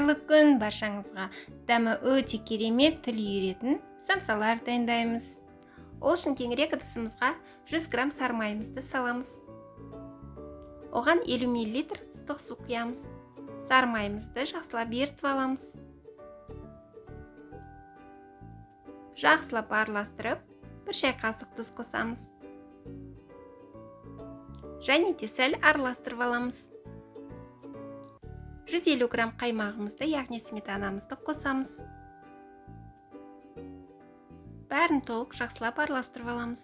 Қайырлы күн баршаңызға. Дәмі өте керемет, тіл үйіретін самсалар дайындаймыз. Ол үшін кеңірек ыдысымызға 100 грамм сары майымызды саламыз. Оған 50 мл ыстық су құямыз. Сары майымызды жақсылап ерітіп аламыз. Жақсылап араластырып, 1 шай қасық тұз қосамыз. Және де сәл араластырып аламыз. 150 грамм қаймағымызды, яғни сметанамызды қосамыз. Бәрін толық жақсылап араластырып аламыз.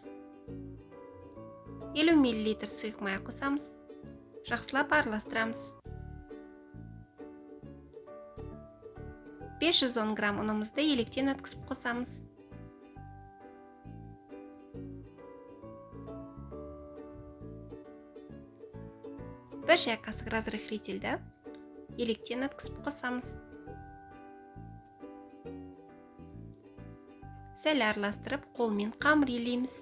50 мл сұйық май қосамыз. Жақсылап араластырамыз. 510 грамм ұнымызды електен өткізіп қосамыз. Бір шай қасық разрыхлительді електен өткізіп қосамыз. Сәл араластырып, қолмен қамыр илейміз.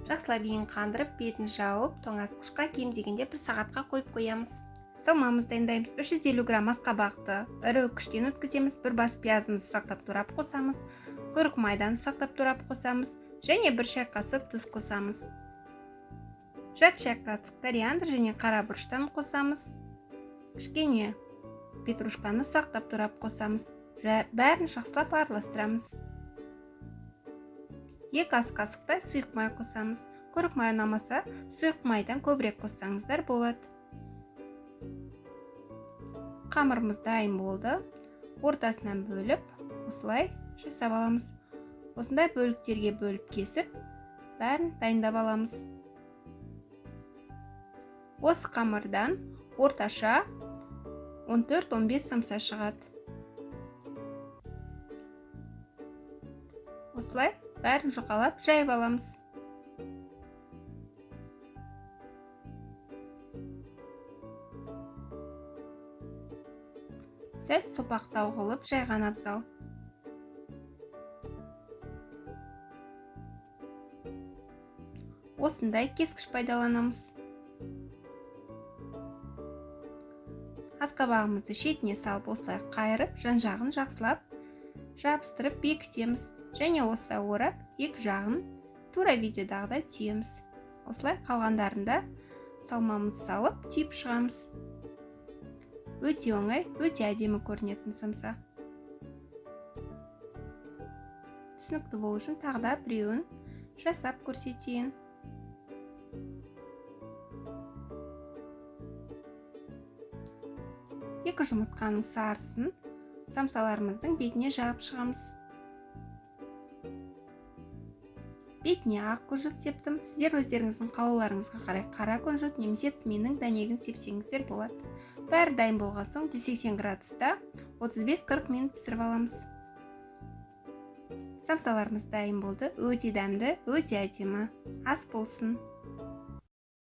Жақсылап иін қандырып, бетін жауып, тоңазытқышқа кем дегенде 1 сағатқа қойып қоямыз. Салмамызды дайындаймыз. 350 грамм асқабақты ірі үккіштен өткіземіз. 1 бас пиязымызды ұсақтап турап қосамыз. Құйрық майдан ұсақтап турап қосамыз. Және 1 шай қасық тұз қосамыз. Жарты шай қасық кориандр және қара бұрыштан қосамыз. Кішкене петрушканы ұсақтап турап қосамыз. Бәрін жақсылап араластырамыз. 2 ас қасықтай сұйық май қосамыз. Құйрық май ұнамаса, сұйық майдан көбірек қоссаңыздар болады. Қамырымыз дайын болды. Ортасынан бөліп, осылай жасап аламыз. Осындай бөліктерге бөліп кесіп, бәрін дайындап аламыз. Осы қамырдан орташа 14-15 самса шығады. Осылай бәрін жұқалап жайып аламыз. Сәл сопақтау қылып жайған абзал. Осындай кескіш пайдаланамыз. Асқабағымызды шетіне салып, осылай қайырып, жан-жағын жақсылап жабыстырып бекітеміз. Және осылай орап, екі жағын тура видеодағыдай түйеміз. Осылай қалғандарында салмамызды салып, түйіп шығамыз. Өте оңай, өте әдемі көрінетін самса. Түсінікті болу үшін тағы да біреуін жасап көрсетейін. Екі жұмыртқаның сарысын самсаларымыздың бетіне жағып шығамыз. Бетіне ақ күнжіт септім. Сіздер өздеріңіздің қалауларыңызға қарай қара күнжіт немесе түменнің дәнегін сепсеңіздер болады. Бәрі дайын болған соң 180 градуста 35-40 минут пісіріп аламыз. Самсаларымыз дайын болды. Өте дәмді, өте әдемі ас болсын.